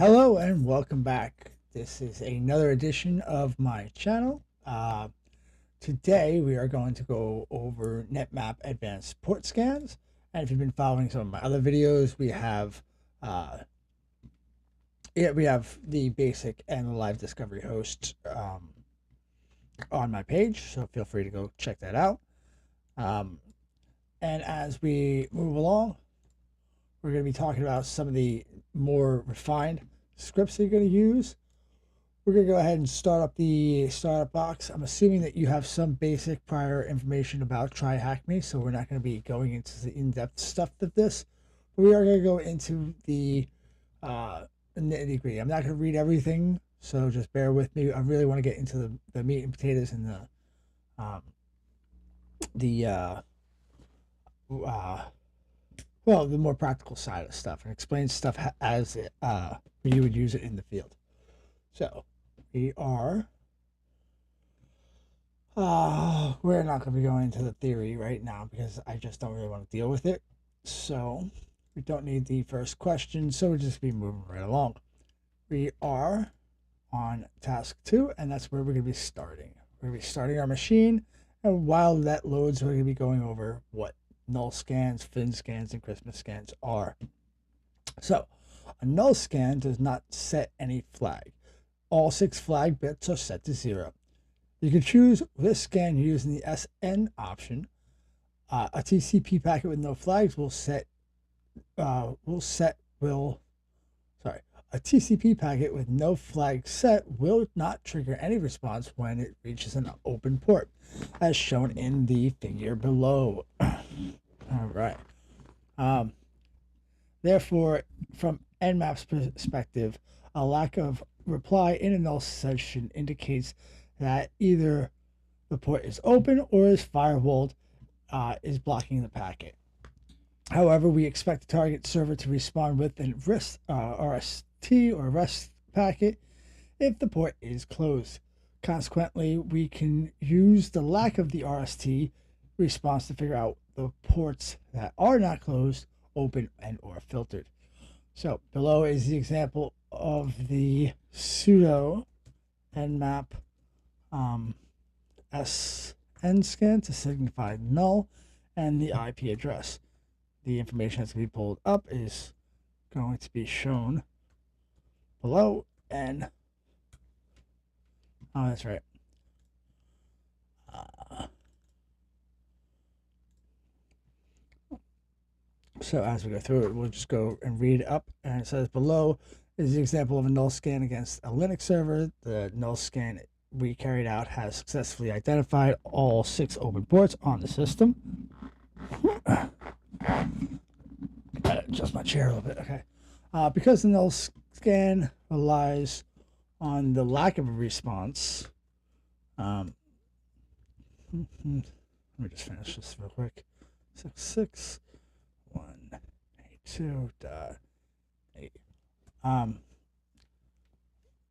Hello and welcome back. This is another edition of my channel. Today we are going to go over nmap advanced port scans. And if you've been following some of my other videos, we have the basic and the live discovery host on my page, so feel free to go check that out. And as we move along, we're going to be talking about some of the more refined scripts that you're going to use. We're going to go ahead and start up the startup box. I'm assuming that you have some basic prior information about Try Hack Me, so we're not going to be going into the in-depth stuff of this. But we are going to go into the nitty-gritty. I'm not going to read everything, so just bear with me. I really want to get into the meat and potatoes and the more practical side of stuff and explain stuff as you would use it in the field. So we are we're not going to be going into the theory right now because I just don't really want to deal with it. So we don't need the first question, so we'll just be moving right along. We are on task 2, and that's where we're going to be starting. We're going to be starting our machine, and while that loads, we're going to be going over what null scans, fin scans, and Christmas scans are. So a null scan does not set any flag. All 6 flag bits are set to 0. You can choose this scan using the SN option. A TCP packet with no flags a TCP packet with no flag set will not trigger any response when it reaches an open port, as shown in the figure below. All right. Therefore, from nmap's perspective, a lack of reply in a null session indicates that either the port is open or is firewalled, is blocking the packet. However, we expect the target server to respond with an RST or REST packet if the port is closed. Consequently, we can use the lack of the RST response to figure out the ports that are not closed, open, and or filtered. So below is the example of the pseudo nmap SN scan to signify null and the IP address. The information that's going to be pulled up is going to be shown below, and that's right. So as we go through it, we'll just go and read up, and it says below is the example of a null scan against a Linux server. The null scan we carried out has successfully identified all 6 open ports on the system. Gotta adjust my chair a little bit. Okay. Because the null scan relies on the lack of a response. Let me just finish this real quick. 66182.8.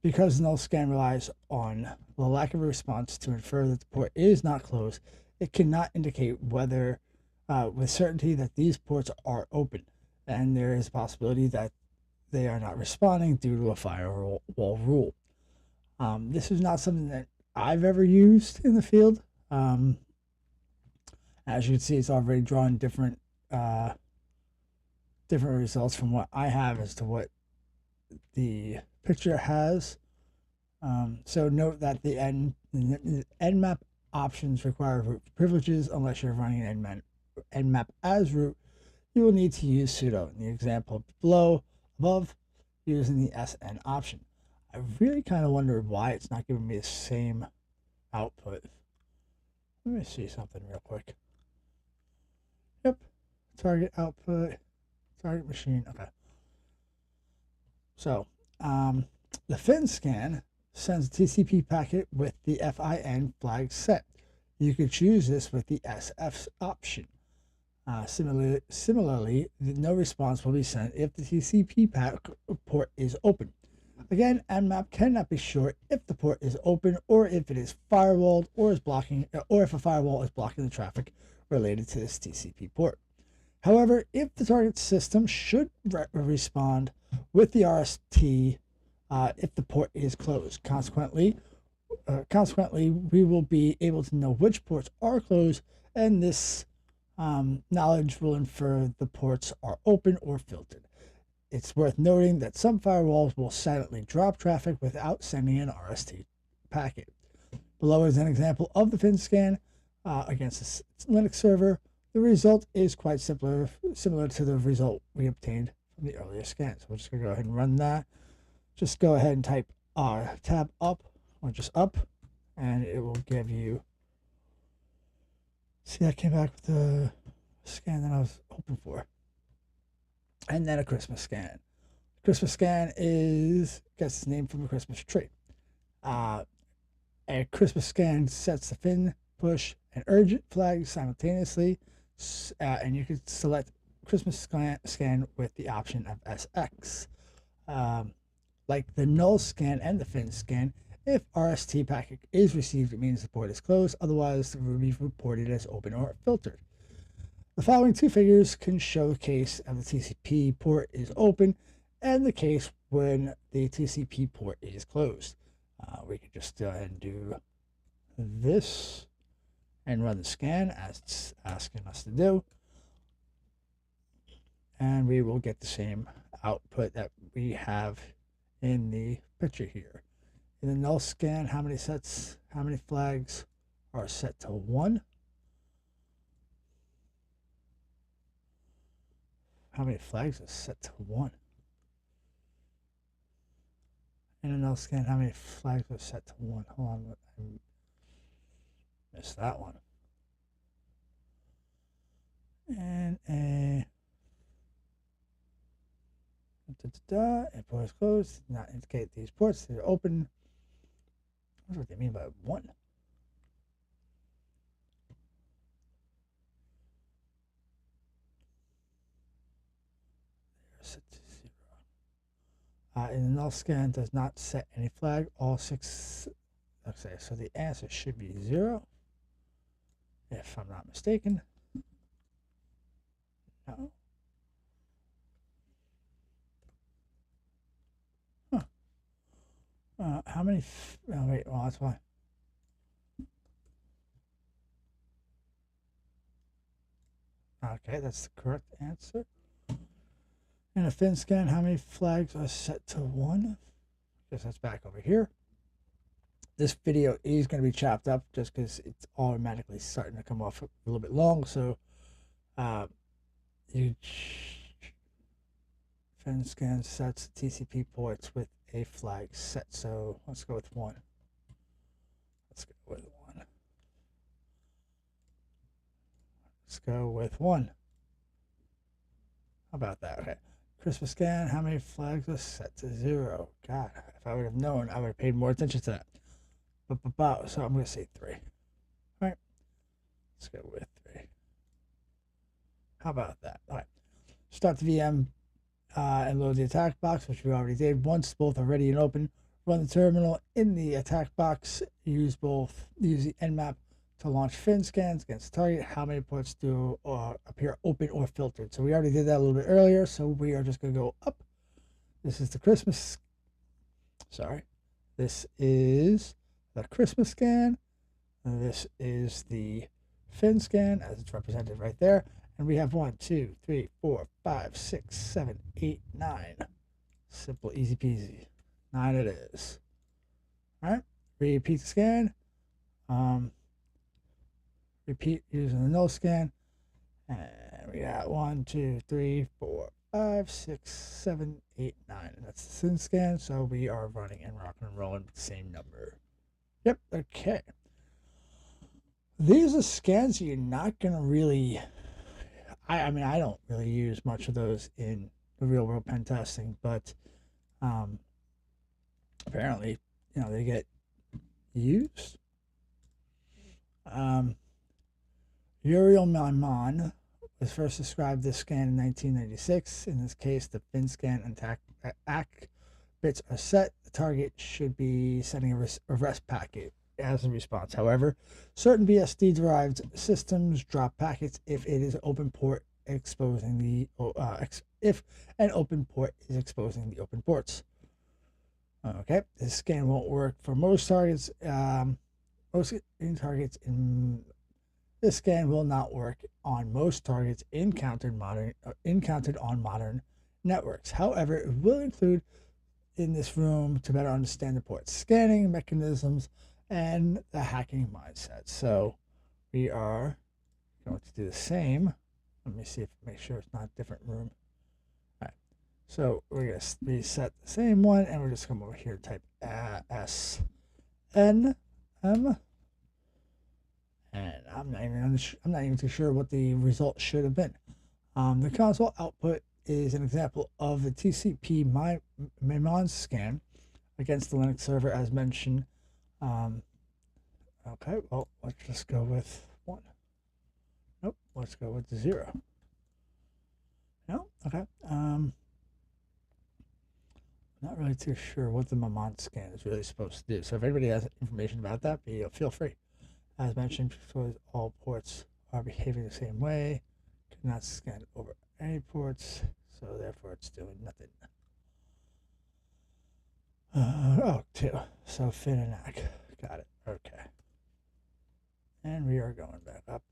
Because the null scan relies on the lack of a response to infer that the port is not closed, it cannot indicate whether with certainty that these ports are open, and there is a possibility that they are not responding due to a firewall rule. This is not something that I've ever used in the field. As you can see, it's already drawn different results from what I have as to what the picture has. So note that the nmap options require root privileges unless you're running an nmap as root. You will need to use sudo in the example above using the SN option. I really kind of wonder why it's not giving me the same output. Let me see something real quick. Yep, target output, target machine. Okay. So the fin scan sends a TCP packet with the FIN flag set. You could choose this with the SF option. Similarly, no response will be sent if the TCP port is open. Again, nmap cannot be sure if the port is open or if it is firewalled or if a firewall is blocking the traffic related to this TCP port. However, if the target system should respond with the RST if the port is closed. Consequently, we will be able to know which ports are closed, and this knowledge will infer the ports are open or filtered. It's worth noting that some firewalls will silently drop traffic without sending an RST packet. Below is an example of the fin scan against a Linux server. The result is quite similar to the result we obtained from the earlier scan. So we're just going to go ahead and run that. Just go ahead and type tab up or just up, and it will give you. See, I came back with the scan that I was hoping for. And then a Christmas scan. Christmas scan gets its name from a Christmas tree. A Christmas scan sets the fin, push, and urgent flags simultaneously, and you can select Christmas scan with the option of SX. Like the null scan and the fin scan, if RST packet is received, it means the port is closed. Otherwise, it will be reported as open or filtered. The following two figures can show the case of the TCP port is open and the case when the TCP port is closed. We can just go ahead and do this and run the scan as it's asking us to do. And we will get the same output that we have in the picture here. In the null scan, how many flags are set to 1? How many flags are set to 1? In a null scan, how many flags are set to 1? Hold on, I missed that one. And a and port is closed. Not indicate these ports. They're open. What do they mean by 1? They're set to 0. In the null scan, does not set any flag. All 6. Okay, so the answer should be 0, if I'm not mistaken. No. How many? Oh, wait, well, that's why. Okay, that's the correct answer. In a fin scan, how many flags are set to 1? I guess that's back over here. This video is going to be chopped up just because it's automatically starting to come off a little bit long. So, fin scan sets TCP ports with a flag set. So let's go with 1. Let's go with 1. Let's go with 1. How about that? Okay. Christmas scan, how many flags are set to 0? God, if I would have known, I would have paid more attention to that. So I'm going to say 3. All right. Let's go with 3. How about that? All right. Start the VM and load the attack box, which we already did. Once both are ready and open, run the terminal in the attack box. Use the nmap to launch fin scans against the target. How many ports do appear open or filtered? So we already did that a little bit earlier, so we are just going to go up. This is the Christmas. Sorry. This is the Christmas scan. And this is the fin scan as it's represented right there. And we have 1, 2, 3, 4, 5, 6, 7, 8, 9. Simple, easy peasy. 9 it is. All right. Repeat the scan. Repeat using the null scan. And we got 1, 2, 3, 4, 5, 6, 7, 8, 9. And that's the fin scan. So we are running and rocking and rolling with the same number. Yep. Okay. These are scans you're not going to really... I mean, I don't really use much of those in the real world pen testing, but apparently, they get used. Uriel Maimon was first described this scan in 1996. In this case, the fin scan and ACK bits are set. The target should be sending a REST packet as a response. However, certain BSD-derived systems drop packets if it is open port exposing the if an open port is exposing the open ports. Okay, this scan won't work for most targets. This scan will not work on most targets encountered on modern networks. However, it will include in this room to better understand the port scanning mechanisms and the hacking mindset. So we are going to do the same. Let me see if make sure it's not a different room. All right. So we're going to reset the same one, and we're just going to come over here, type SNM, and I'm not even too sure what the result should have been. The console output is an example of the TCP Maimon scan against the Linux server, as mentioned. Okay, well, let's just go with 1. Nope, let's go with 0. No, okay. Not really too sure what the Maimon scan is really supposed to do. So if anybody has information about that, feel free. As mentioned, because all ports are behaving the same way, cannot scan over any ports, so therefore it's doing nothing. 2. So Finanak. Got it. Okay. And we are going back up.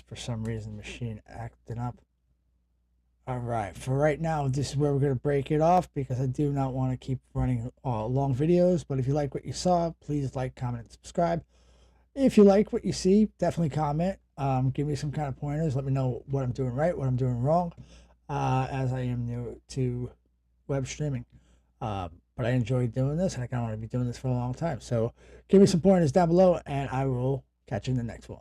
For some reason, machine acting up. All right. For right now, this is where we're going to break it off because I do not want to keep running long videos. But if you like what you saw, please like, comment, and subscribe. If you like what you see, definitely comment. Give me some kind of pointers. Let me know what I'm doing right, what I'm doing wrong, as I am new to web streaming. But I enjoy doing this, and I kind of want to be doing this for a long time. So give me some pointers down below, and I will catch you in the next one.